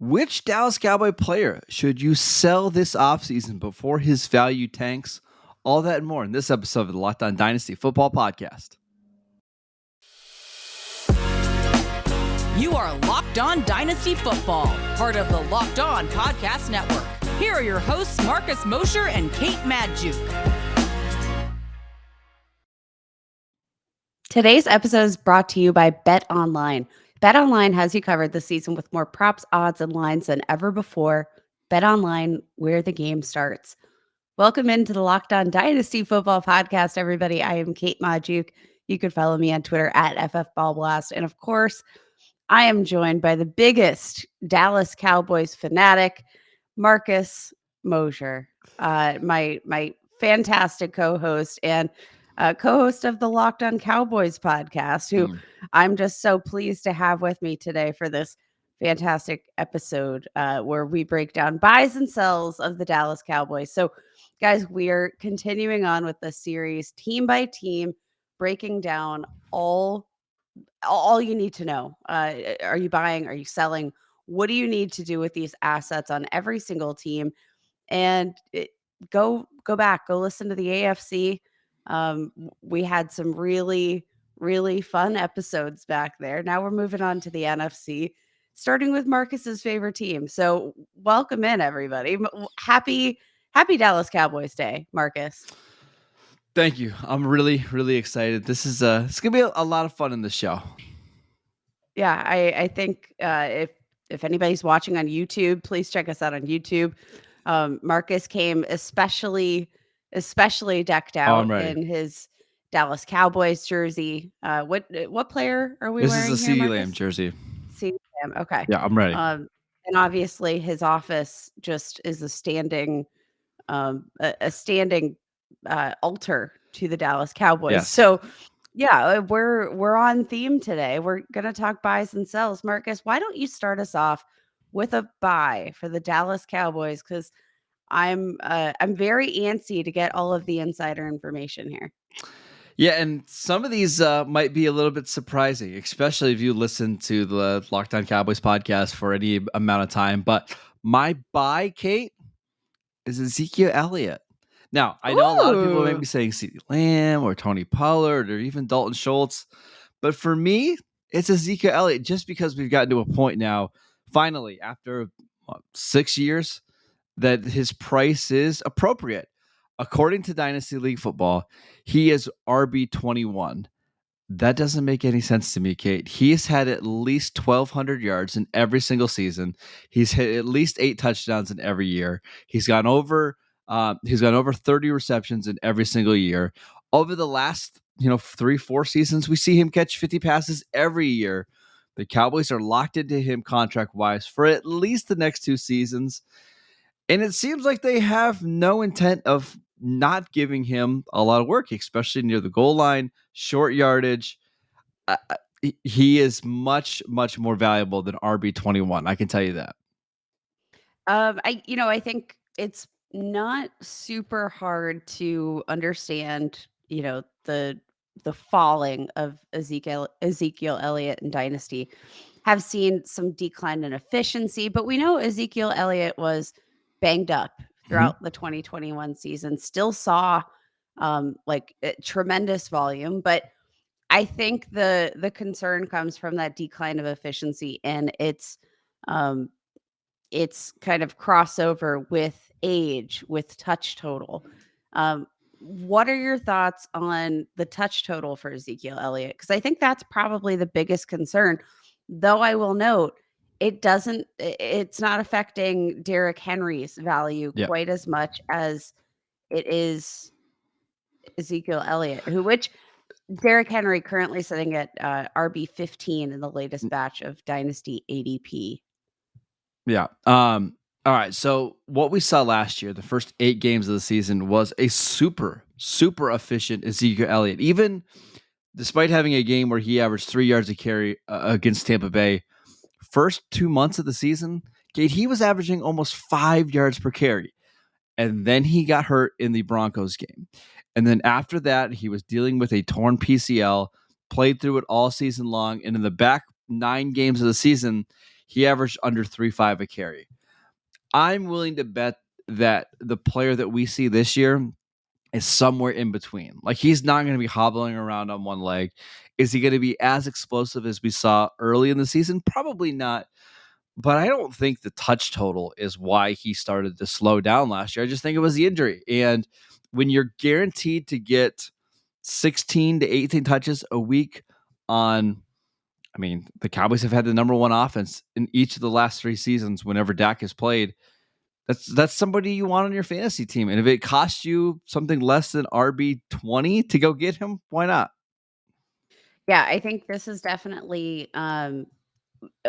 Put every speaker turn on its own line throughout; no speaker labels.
Which Dallas Cowboy player should you sell this offseason before his value tanks? All that and more in this episode of the Locked On Dynasty Football Podcast.
You are Locked On Dynasty Football, part of the Locked On Podcast Network. Here are your hosts, Marcus Mosher and Kate Magdziuk.
Today's episode is brought to you by BetOnline. BetOnline has you covered this season with more props, odds, and lines than ever before. BetOnline, where the game starts. Welcome into the Locked On Dynasty Football Podcast, everybody. I am Kate Magdziuk. You can follow me on Twitter at FFBallBlast. And of course, I am joined by the biggest Dallas Cowboys fanatic, Marcus Mosher, my fantastic co-host and co-host of the Locked On Cowboys podcast, who I'm just so pleased to have with me today for this fantastic episode where we break down buys and sells of the Dallas Cowboys. So, guys, we're continuing on with the series team by team, breaking down all you need to know. Are you buying? Are you selling? What do you need to do with these assets on every single team? And go back, go listen to the AFC. We had some really, really fun episodes back there. Now we're moving on to the NFC, starting with Marcus's favorite team. So welcome in, everybody. Happy Dallas Cowboys Day, Marcus.
Thank you. I'm really, really excited. This is it's gonna be a lot of fun in the show.
Yeah, I think if anybody's watching on YouTube, please check us out on YouTube. Marcus came especially decked out in his Dallas Cowboys jersey. What player are we wearing?
This is a CeeDee Lamb jersey.
CeeDee Lamb. Okay.
Yeah, I'm ready.
And obviously his office just is a standing altar to the Dallas Cowboys.
Yes.
So yeah, we're on theme today. We're going to talk buys and sells. Marcus, why don't you start us off with a buy for the Dallas Cowboys? Because I'm very antsy to get all of the insider information here.
Yeah, and some of these might be a little bit surprising, especially if you listen to the Locked On Cowboys podcast for any amount of time. But my buy, Kate, is Ezekiel Elliott. Now, I know a lot of people may be saying CeeDee Lamb or Tony Pollard or even Dalton Schultz. But for me, it's Ezekiel Elliott just because we've gotten to a point now, finally, after 6 years, that his price is appropriate. According to Dynasty League Football, he is RB21. That doesn't make any sense to me, Kate. He's had at least 1,200 yards in every single season. He's hit at least 8 touchdowns in every year. He's gone over 30 receptions in every single year. Over the last 3-4 seasons, we see him catch 50 passes every year. The Cowboys are locked into him contract-wise for at least the next 2 seasons. And it seems like they have no intent of not giving him a lot of work, especially near the goal line, short yardage. He is much, much more valuable than RB21. I can tell you that.
I think it's not super hard to understand, the falling of Ezekiel Elliott and Dynasty have seen some decline in efficiency, but we know Ezekiel Elliott was banged up throughout the 2021 season, still saw tremendous volume, but I think the concern comes from that decline of efficiency and it's kind of crossover with age, with touch total. What are your thoughts on the touch total for Ezekiel Elliott? Because I think that's probably the biggest concern, though I will note it's not affecting Derrick Henry's value quite as much as it is Ezekiel Elliott, which Derrick Henry currently sitting at RB15 in the latest batch of Dynasty ADP.
Yeah. All right. So what we saw last year, the first 8 games of the season, was a super, super efficient Ezekiel Elliott. Even despite having a game where he averaged 3 yards a carry against Tampa Bay, first 2 months of the season, Kate, he was averaging almost 5 yards per carry. And then he got hurt in the Broncos game. And then after that, he was dealing with a torn PCL, played through it all season long. And in the back 9 games of the season, he averaged under 3.5 a carry. I'm willing to bet that the player that we see this year is somewhere in between. Like, he's not going to be hobbling around on one leg. Is he going to be as explosive as we saw early in the season? Probably not. But I don't think the touch total is why he started to slow down last year. I just think it was the injury. And when you're guaranteed to get 16 to 18 touches a week on, I mean, the Cowboys have had the number one offense in each of the last 3 seasons whenever Dak has played. That's somebody you want on your fantasy team. And if it costs you something less than RB20 to go get him, why not?
Yeah, I think this is definitely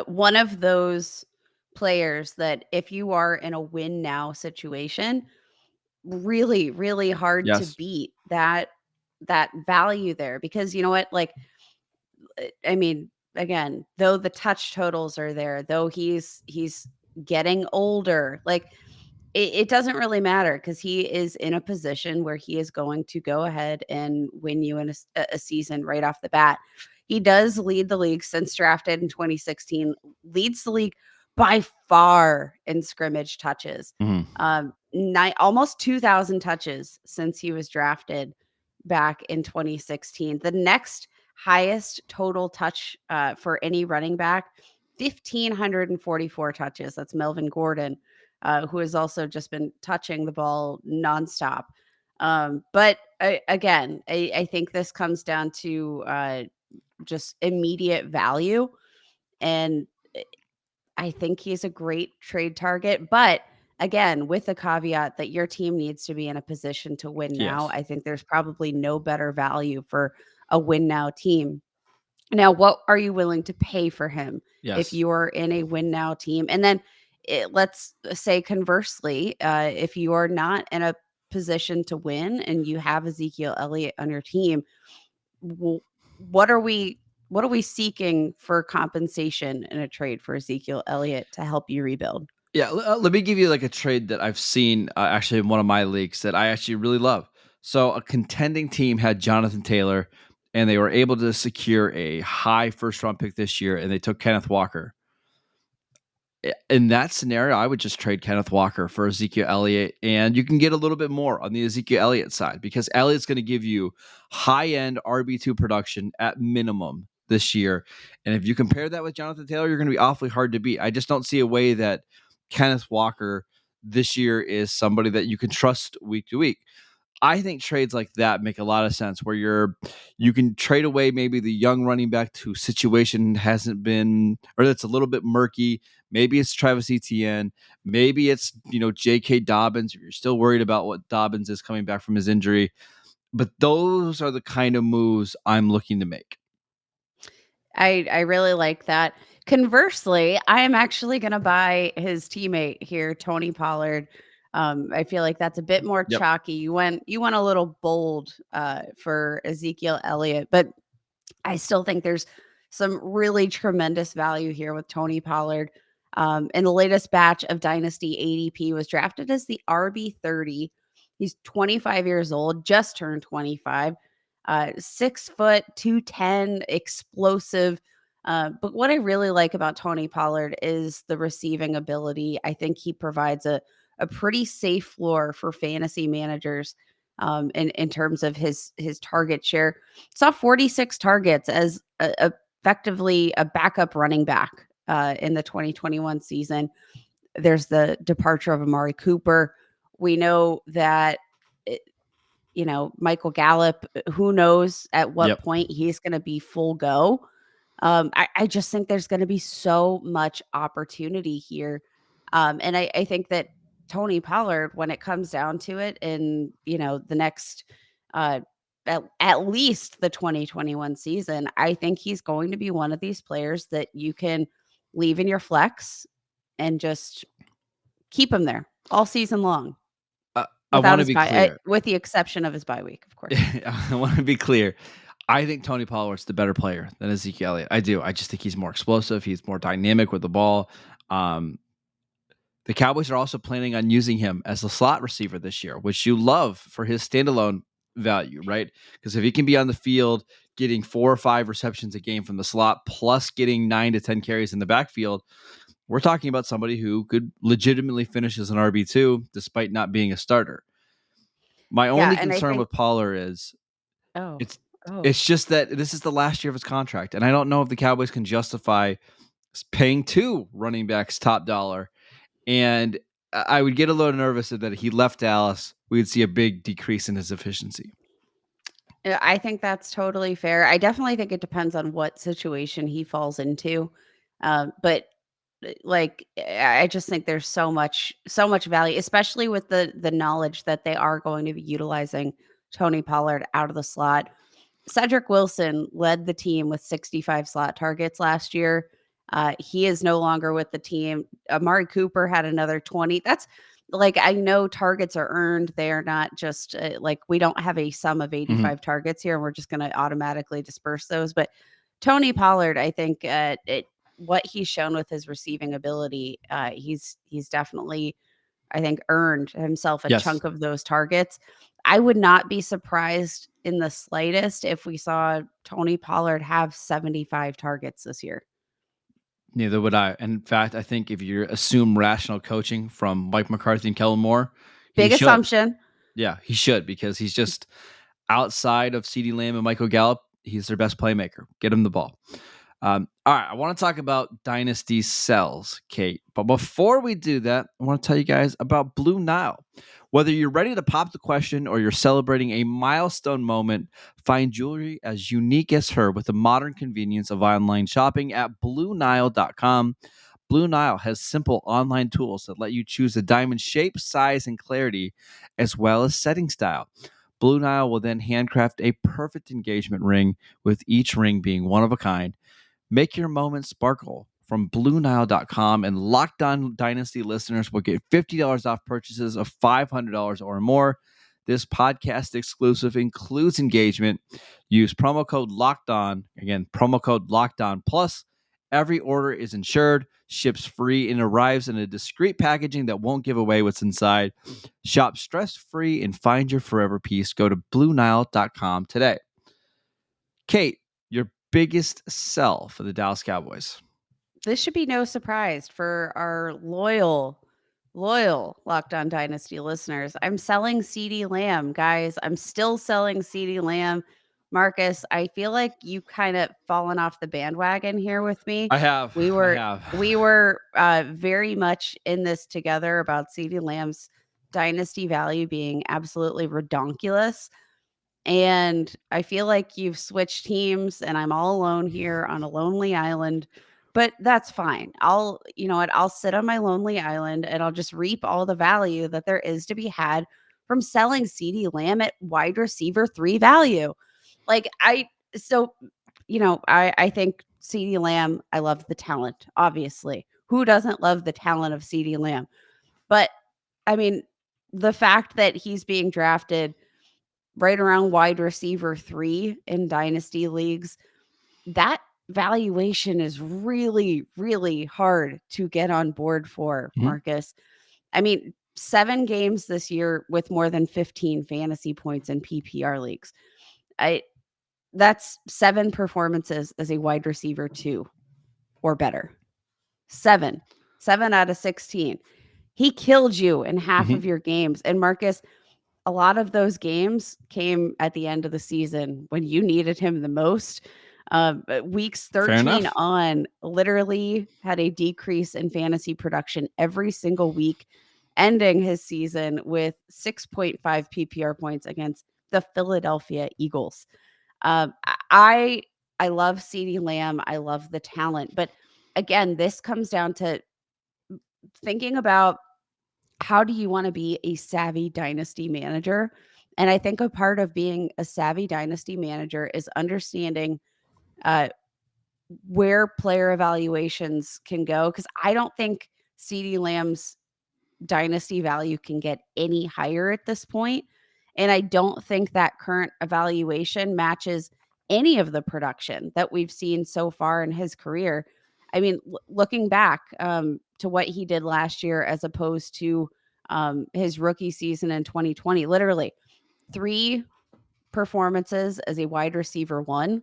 one of those players that if you are in a win now situation, really, really hard to
Yes.
beat that value there, because you know what? Like, I mean, again, though the touch totals are there, though he's getting older, like it doesn't really matter because he is in a position where he is going to go ahead and win you in a season right off the bat. He does lead the league since drafted in 2016, leads the league by far in scrimmage touches.
Mhm.
Almost 2,000 touches since he was drafted back in 2016. The next highest total touch for any running back, 1,544 touches. That's Melvin Gordon, who has also just been touching the ball nonstop. But again, I think this comes down to just immediate value. And I think he's a great trade target. But again, with the caveat that your team needs to be in a position to win now,
Yes.
I think there's probably no better value for a win now team. Now, what are you willing to pay for him if
Yes.
you're in a win now team? And then let's say conversely, if you are not in a position to win and you have Ezekiel Elliott on your team, w- what are we seeking for compensation in a trade for Ezekiel Elliott to help you rebuild?
Yeah, let me give you like a trade that I've seen actually in one of my leagues that I actually really love. So a contending team had Jonathan Taylor, and they were able to secure a high first round pick this year, and they took Kenneth Walker. In that scenario, I would just trade Kenneth Walker for Ezekiel Elliott, and you can get a little bit more on the Ezekiel Elliott side because Elliott's going to give you high end RB2 production at minimum this year. And if you compare that with Jonathan Taylor, you're going to be awfully hard to beat. I just don't see a way that Kenneth Walker this year is somebody that you can trust week to week. I think trades like that make a lot of sense where you can trade away maybe the young running back whose situation hasn't been, or that's a little bit murky. Maybe it's Travis Etienne. Maybe it's, J.K. Dobbins if you're still worried about what Dobbins is coming back from his injury. But those are the kind of moves I'm looking to make.
I really like that. Conversely, I am actually going to buy his teammate here, Tony Pollard. I feel like that's a bit more
Yep.
chalky. You went a little bold for Ezekiel Elliott, but I still think there's some really tremendous value here with Tony Pollard. In the latest batch of Dynasty, ADP was drafted as the RB30. He's 25 years old, just turned 25. 6 foot, 210, explosive. But what I really like about Tony Pollard is the receiving ability. I think he provides a pretty safe floor for fantasy managers in terms of his target share. Saw 46 targets as effectively a backup running back in the 2021 season. There's the departure of Amari Cooper. We know that Michael Gallup, who knows at what
Yep.
point he's going to be full go. I just think there's going to be so much opportunity here. And I think that Tony Pollard, when it comes down to it in, the next, at least the 2021 season, I think he's going to be one of these players that you can leave in your flex and just keep him there all season long.
I
Without
want to
his
be
bye,
clear.
with the exception of his bye week, of course.
I want to be clear. I think Tony Pollard's the better player than Ezekiel Elliott. I do. I just think he's more explosive. He's more dynamic with the ball. Um, The Cowboys are also planning on using him as a slot receiver this year, which you love for his standalone value, right? Because if he can be on the field getting 4 or 5 receptions a game from the slot, plus getting 9 to 10 carries in the backfield, We're talking about somebody who could legitimately finish as an RB2 despite not being a starter. My only
And I
concern
think
with Pollard is
oh,
it's
oh.
it's just that this is the last year of his contract, and I don't know if the Cowboys can justify paying 2 running backs top dollar. And I would get a little nervous that he left Dallas, we would see a big decrease in his efficiency.
I think that's totally fair. I definitely think it depends on what situation he falls into. But like I just think there's so much value, especially with the knowledge that they are going to be utilizing Tony Pollard out of the slot. Cedric Wilson led the team with 65 slot targets last year. He is no longer with the team. Amari Cooper had another 20. That's like, I know targets are earned. They are not just like, we don't have a sum of 85 targets here and we're just going to automatically disperse those. But Tony Pollard, I think what he's shown with his receiving ability, he's definitely, I think, earned himself a chunk of those targets. I would not be surprised in the slightest if we saw Tony Pollard have 75 targets this year.
Neither would I. In fact, I think if you assume rational coaching from Mike McCarthy and Kellen Moore,
Big
he should.
assumption.
Yeah, he should, because he's just outside of CeeDee Lamb and Michael Gallup. He's their best playmaker. Get him the ball. All right, I want to talk about dynasty sells, Kate. But before we do that, I want to tell you guys about Blue Nile. Whether you're ready to pop the question or you're celebrating a milestone moment, find jewelry as unique as her with the modern convenience of online shopping at BlueNile.com. Blue Nile has simple online tools that let you choose a diamond shape, size, and clarity, as well as setting style. Blue Nile will then handcraft a perfect engagement ring, with each ring being one of a kind. Make your moment sparkle from BlueNile.com, and Locked On Dynasty listeners will get $50 off purchases of $500 or more. This podcast exclusive includes engagement. Use promo code Locked On. Again, promo code Locked On. Plus, every order is insured, ships free, and arrives in a discreet packaging that won't give away what's inside. Shop stress-free and find your forever piece. Go to BlueNile.com today. Kate, your biggest sell for the Dallas Cowboys?
This should be no surprise for our loyal Locked On Dynasty listeners. I'm selling CeeDee Lamb, guys. I'm still selling CeeDee Lamb. Marcus, I feel like you kind of fallen off the bandwagon here with me.
I have.
We were very much in this together about CeeDee Lamb's dynasty value being absolutely redonkulous. And I feel like you've switched teams and I'm all alone here on a lonely island, but that's fine. You know what? I'll sit on my lonely island and I'll just reap all the value that there is to be had from selling CeeDee Lamb at wide receiver 3 value. Like I think CeeDee Lamb, I love the talent, obviously. Who doesn't love the talent of CeeDee Lamb? But I mean, the fact that he's being drafted right around wide receiver 3 in dynasty leagues, that valuation is really, really hard to get on board for, Marcus. I mean, 7 games this year with more than 15 fantasy points in PPR leagues. That's 7 performances as a wide receiver 2 or better. 7 out of 16. He killed you in half of your games. And Marcus, a lot of those games came at the end of the season when you needed him the most. Weeks 13 on, literally had a decrease in fantasy production every single week, ending his season with 6.5 PPR points against the Philadelphia Eagles. I love CeeDee Lamb. I love the talent. But again, this comes down to thinking about, how do you want to be a savvy dynasty manager? And I think a part of being a savvy dynasty manager is understanding where player evaluations can go. Because I don't think CeeDee Lamb's dynasty value can get any higher at this point. And I don't think that current evaluation matches any of the production that we've seen so far in his career. I mean, looking back to what he did last year as opposed to his rookie season in 2020, literally 3 performances as a wide receiver 1,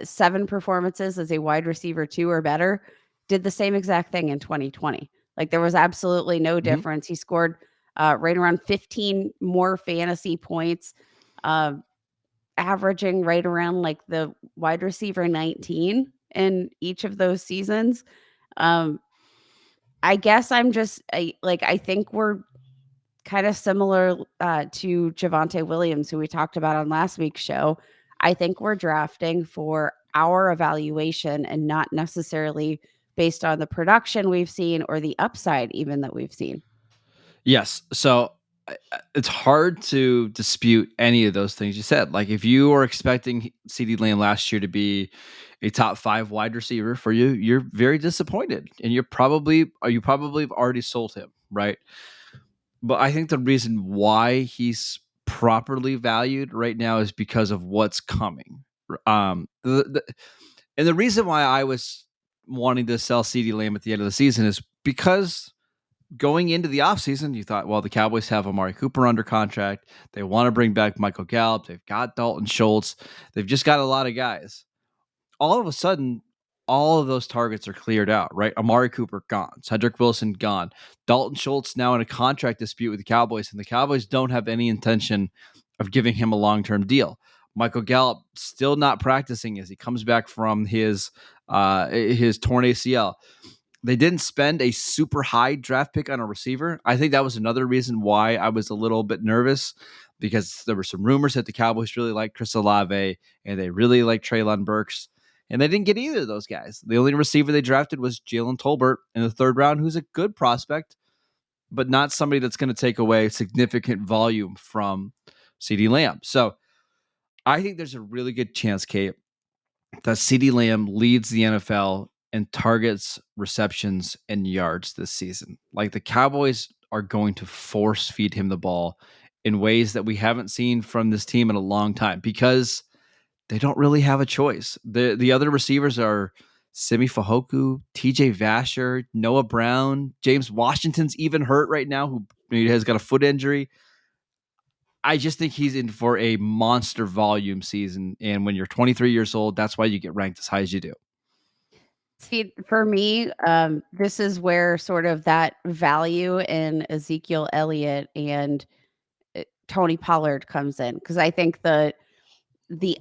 7 performances as a wide receiver 2 or better, did the same exact thing in 2020. Like there was absolutely no difference. He scored right around 15 more fantasy points, averaging right around like the wide receiver 19 in each of those seasons. I guess I'm just I think we're kind of similar to Javonte Williams, who we talked about on last week's show. I think we're drafting for our evaluation and not necessarily based on the production we've seen or the upside even that we've seen.
Yes. So it's hard to dispute any of those things you said. Like if you were expecting CeeDee Lamb last year to be a top 5 wide receiver for you, you're very disappointed, and you probably have already sold him, right? But I think the reason why he's properly valued right now is because of what's coming. And the reason why I was wanting to sell CeeDee Lamb at the end of the season is because going into the offseason, you thought, well, the Cowboys have Amari Cooper under contract. They want to bring back Michael Gallup. They've got Dalton Schultz. They've just got a lot of guys. All of a sudden, all of those targets are cleared out, right? Amari Cooper gone. Cedric Wilson gone. Dalton Schultz now in a contract dispute with the Cowboys, and the Cowboys don't have any intention of giving him a long-term deal. Michael Gallup still not practicing as he comes back from his torn ACL. They didn't spend a super high draft pick on a receiver. I think that was another reason why I was a little bit nervous, because there were some rumors that the Cowboys really like Chris Olave and they really like Treylon Burks, and they didn't get either of those guys. The only receiver they drafted was Jalen Tolbert in the 3rd round, who's a good prospect, but not somebody that's going to take away significant volume from CeeDee Lamb. So I think there's a really good chance, Kate, that CeeDee Lamb leads the NFL in targets, receptions, and yards this season. Like the Cowboys are going to force feed him the ball in ways that we haven't seen from this team in a long time, because they don't really have a choice. The other receivers are Simi Fehoko, TJ Vasher, Noah Brown, James Washington's even hurt right now, who has got a foot injury. I just think he's in for a monster volume season. And when you're 23 years old, that's why you get ranked as high as you do.
See, for me, this is where sort of that value in Ezekiel Elliott and Tony Pollard comes in, because I think the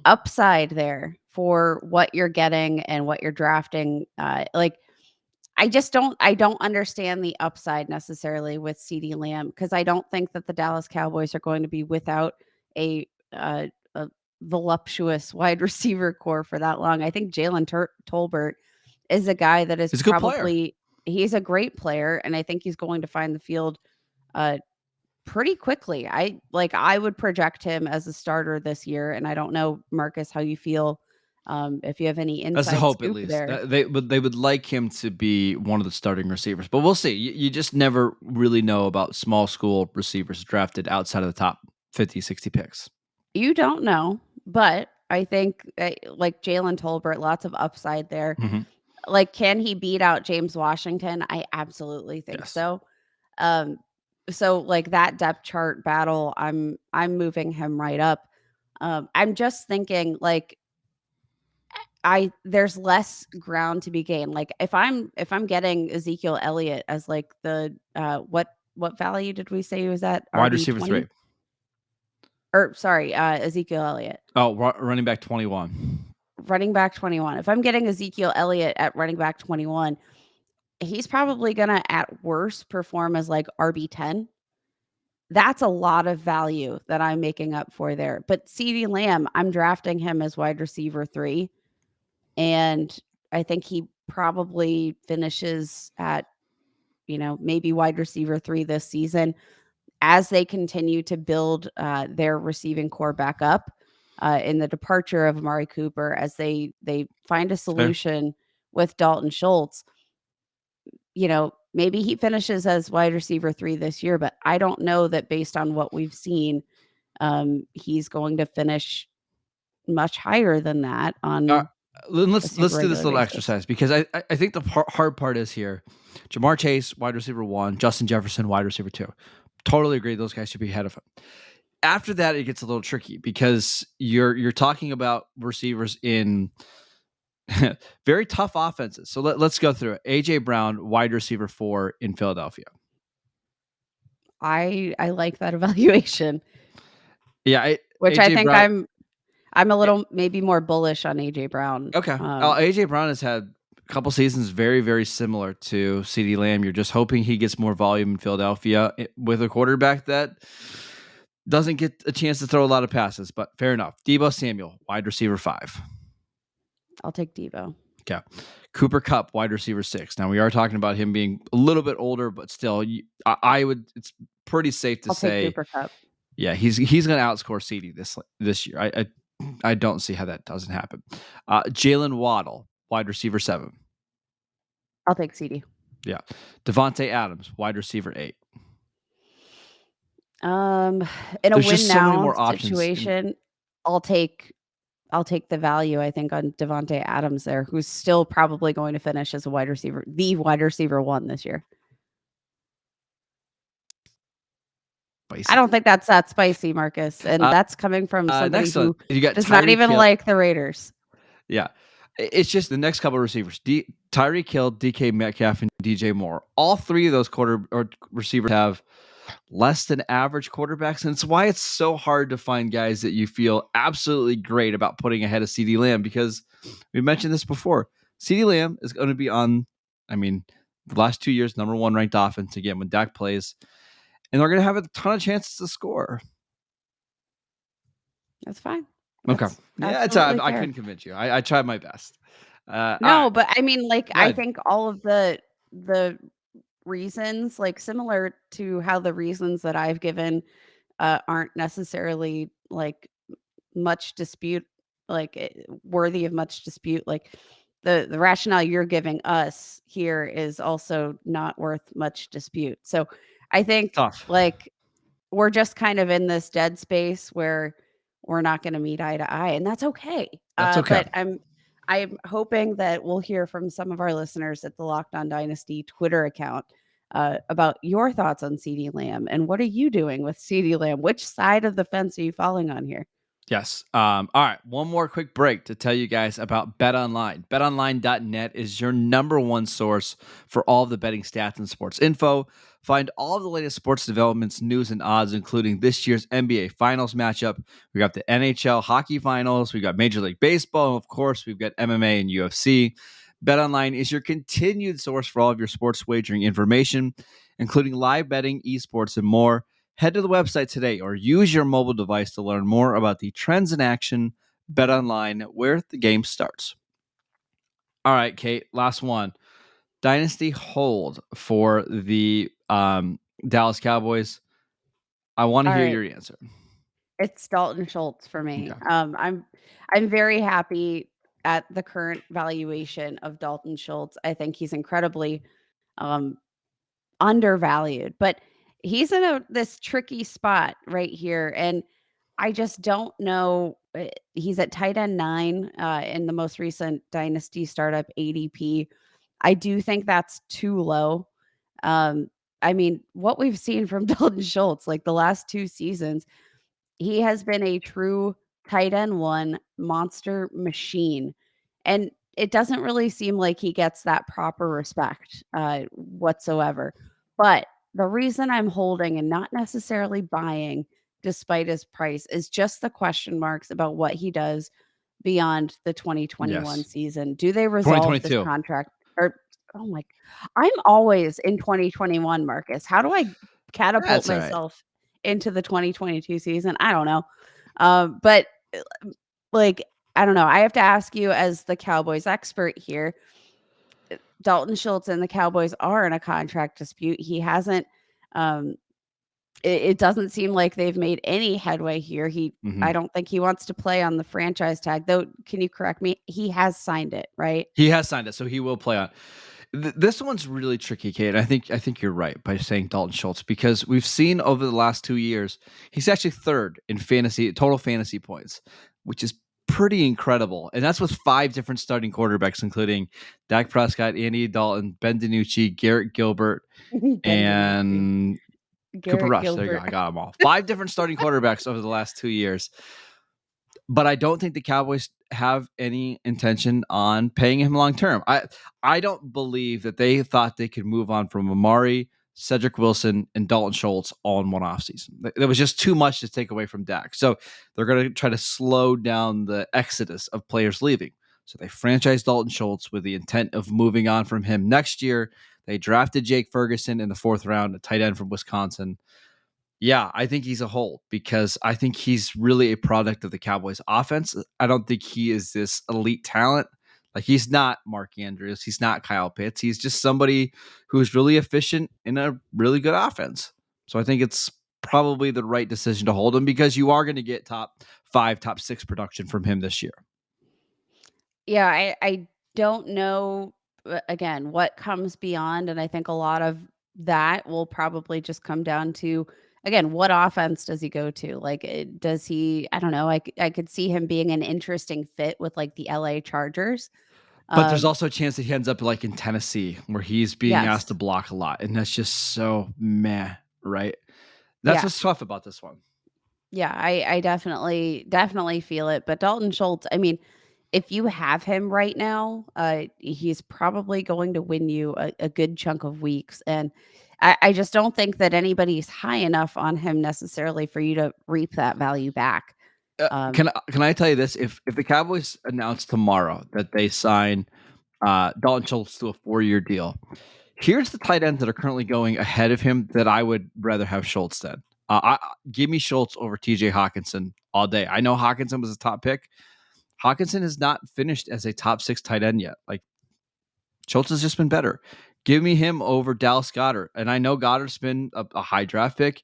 upside there for what you're getting and what you're drafting, I don't understand the upside necessarily with CeeDee Lamb, because I don't think that the Dallas Cowboys are going to be without a voluptuous wide receiver core for that long. I think Jalen Tolbert is a guy that is
He's a good player.
He's a great player, and I think he's going to find the field pretty quickly. I would project him as a starter this year, and I don't know, Marcus, how you feel. If you have any inside
That's the hope,
scoop
at least.
there.
They would like him to be one of the starting receivers, but we'll see. You just never really know about small school receivers drafted outside of the top 50, 60 picks.
You don't know, but I think like Jalen Tolbert, lots of upside there.
Mm-hmm.
Like, can he beat out James Washington? I absolutely think so. So like that depth chart battle, I'm moving him right up. I'm just thinking like there's less ground to be gained. Like if I'm getting Ezekiel Elliott as like the what value did we say he was at?
Wide receiver 3.
Or sorry, Ezekiel Elliott.
Oh, running back 21.
Running back 21. If I'm getting Ezekiel Elliott at running back 21, he's probably going to at worst perform as like RB10. That's a lot of value that I'm making up for there. But CeeDee Lamb, I'm drafting him as wide receiver 3. And I think he probably finishes at, maybe wide receiver 3 this season as they continue to build their receiving core back up in the departure of Amari Cooper, as they find a solution with Dalton Schultz. Maybe he finishes as wide receiver 3 this year, but I don't know that based on what we've seen, he's going to finish much higher than that on.
Let's do this little exercise, because I think the hard part is here. Jamar Chase, wide receiver 1, Justin Jefferson, wide receiver 2. Totally agree. Those guys should be ahead of him. After that, it gets a little tricky, because you're talking about receivers in Very tough offenses. So let's go through it. A.J. Brown, wide receiver 4 in Philadelphia.
I like that evaluation.
Yeah,
which
A.J.
I think
Brown,
I'm a little maybe more bullish on AJ Brown.
okay. A.J. Brown has had a couple seasons very, very similar to CeeDee Lamb. You're just hoping he gets more volume in Philadelphia with a quarterback that doesn't get a chance to throw a lot of passes, but fair enough. Deebo Samuel, wide receiver 5.
I'll take Deebo.
Okay. Cooper Kupp, wide receiver 6. Now we are talking about him being a little bit older, but still, I would. It's pretty safe to
I'll
say
take Cooper Kupp.
Yeah, he's going to outscore CeeDee this year. I don't see how that doesn't happen. Jalen Waddle, wide receiver 7.
I'll take CeeDee.
Yeah. Devontae Adams, wide receiver 8.
In a
There's
win
just so many
now
more options
situation, I'll take the value, I think, on Devontae Adams there, who's still probably going to finish as a wide receiver, the wide receiver 1 this year.
Spicy.
I don't think that's that spicy, Marcus, and that's coming from somebody who does not even like the Raiders.
Yeah. It's just the next couple of receivers. Tyreek Hill, DK Metcalf, and DJ Moore. All 3 of those receivers have less than average quarterbacks, and it's why it's so hard to find guys that you feel absolutely great about putting ahead of CeeDee Lamb, because we mentioned this before. CeeDee Lamb is going to be on, the last 2 years, number 1 ranked offense again when Dak plays, and they're going to have a ton of chances to score.
That's fine.
Okay. Yeah, I couldn't convince you. I tried my best.
No, but I mean, like, I think all of the reasons, like, similar to how the reasons that I've given aren't necessarily like much dispute, like worthy of much dispute. Like the rationale you're giving us here is also not worth much dispute. So I think like we're just kind of in this dead space where we're not going to meet eye to eye, and that's okay.
That's okay.
But I'm hoping that we'll hear from some of our listeners at the Locked On Dynasty Twitter account about your thoughts on CeeDee Lamb, and what are you doing with CeeDee Lamb? Which side of the fence are you falling on here?
Yes. All right. One more quick break to tell you guys about BetOnline. BetOnline.net is your number 1 source for all of the betting stats and sports info. Find all of the latest sports developments, news, and odds, including this year's NBA Finals matchup. We got the NHL hockey finals. We got Major League Baseball. And of course, we've got MMA and UFC. BetOnline is your continued source for all of your sports wagering information, including live betting, esports, and more. Head to the website today or use your mobile device to learn more about the trends in action. BetOnline, where the game starts. All right, Kate, last one. Dynasty hold for the Dallas Cowboys. I want to hear your answer.
It's Dalton Schultz for me. Okay. I'm very happy at the current valuation of Dalton Schultz. I think he's incredibly undervalued, but he's in this tricky spot right here, and I just don't know. He's at tight end 9 in the most recent Dynasty Startup ADP. I do think that's too low. I mean, what we've seen from Dalton Schultz, like the last 2 seasons, he has been a true tight end 1 monster machine, and it doesn't really seem like he gets that proper respect whatsoever. But the reason I'm holding and not necessarily buying despite his price is just the question marks about what he does beyond the 2021 season. Do they resolve this contract? Or I'm always in 2021, Marcus. How do I catapult myself into the 2022 season? I don't know. But like, I don't know. I have to ask you as the Cowboys expert here. Dalton Schultz and the Cowboys are in a contract dispute. He hasn't it doesn't seem like they've made any headway here. I don't think he wants to play on the franchise tag, though. Can you correct me? He has signed it, right?
He has signed it, so he will play on. This one's really tricky, Kate. I think you're right by saying Dalton Schultz, because we've seen over the last 2 years, he's actually 3rd in total fantasy points, which is pretty incredible. And that's with 5 different starting quarterbacks, including Dak Prescott, Andy Dalton, Ben DiNucci, Garrett Gilbert, and Cooper Rush. There you go. I got them all. 5 different starting quarterbacks over the last 2 years. But I don't think the Cowboys have any intention on paying him long term. I don't believe that they thought they could move on from Amari, Cedric Wilson, and Dalton Schultz all in one offseason. There was just too much to take away from Dak. So they're going to try to slow down the exodus of players leaving. So they franchised Dalton Schultz with the intent of moving on from him next year. They drafted Jake Ferguson in the 4th round, a tight end from Wisconsin. Yeah, I think he's a hold because I think he's really a product of the Cowboys offense. I don't think he is this elite talent. Like, he's not Mark Andrews. He's not Kyle Pitts. He's just somebody who's really efficient in a really good offense. So I think it's probably the right decision to hold him because you are going to get top 5, top 6 production from him this year.
Yeah, I don't know, again, what comes beyond, and I think a lot of that will probably just come down to, again, what offense does he go to? Like, does he, I don't know, I could see him being an interesting fit with, like, the LA Chargers.
But there's
Um,
also a chance that he ends up like in Tennessee where he's being asked
yes.
to block a lot. And that's just so meh, right? That's
Yeah.
what's tough about this one.
Yeah, I definitely feel it. But Dalton Schultz, I mean, if you have him right now, he's probably going to win you a good chunk of weeks. And I just don't think that anybody's high enough on him necessarily for you to reap that value back. Um,
Can I tell you this? If the Cowboys announce tomorrow that they sign Dalton Schultz to a 4-year deal, here's the tight ends that are currently going ahead of him that I would rather have Schultz than. Give me Schultz over TJ Hawkinson all day. I know Hawkinson was a top pick. Hawkinson has not finished as a top 6 tight end yet. Like, Schultz has just been better. Give me him over Dallas Goedert. And I know Goddard's been a high draft pick.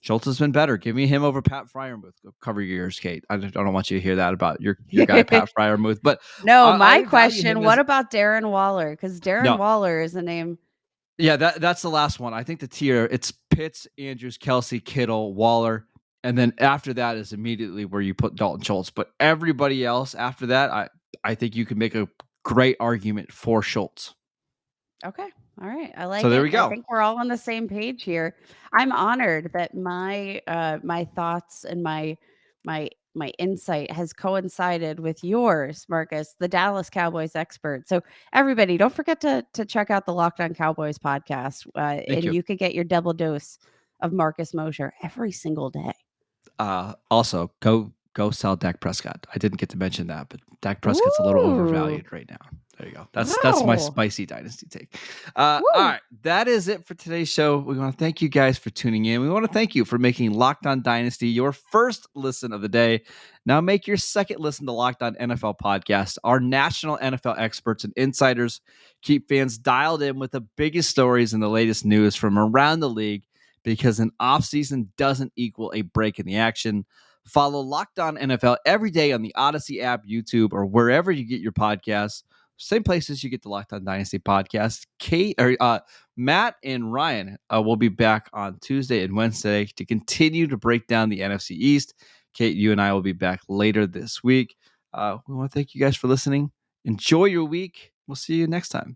Schultz has been better. Give me him over Pat Fryermuth. Go cover your ears, Kate. I don't want you to hear that about your guy, Pat Fryermuth. But
no, my
I value
question,
him
what
as
about Darren Waller? Because Darren
no.
Waller is a name.
Yeah, that's the last one. I think the tier, it's Pitts, Andrews, Kelsey, Kittle, Waller. And then after that is immediately where you put Dalton Schultz. But everybody else after that, I think you can make a great argument for Schultz.
Okay. All right. I
So
like
there
it.
we
I
go.
think we're all on the same page here. I'm honored that my thoughts and my insight has coincided with yours, Marcus, the Dallas Cowboys expert. So everybody, don't forget to check out the Locked On Cowboys podcast,
Thank
and
you.
you could get your double dose of Marcus Mosher every single day.
Also, go sell Dak Prescott. I didn't get to mention that, but Dak Prescott's a little
Ooh.
overvalued right now. There you go. That's my spicy dynasty take. All
Woo.
right, that is it for today's show. We want to thank you guys for tuning in. We want to thank you for making Locked On Dynasty your first listen of the day. Now make your second listen to Locked On NFL podcast. Our national NFL experts and insiders keep fans dialed in with the biggest stories and the latest news from around the league, because an offseason doesn't equal a break in the action. Follow Locked On NFL every day on the Odyssey app, YouTube, or wherever you get your podcasts. Same places you get the Locked On Dynasty podcast. Matt and Ryan will be back on Tuesday and Wednesday to continue to break down the NFC East. Kate, you and I will be back later this week. We want to thank you guys for listening. Enjoy your week. We'll see you next time.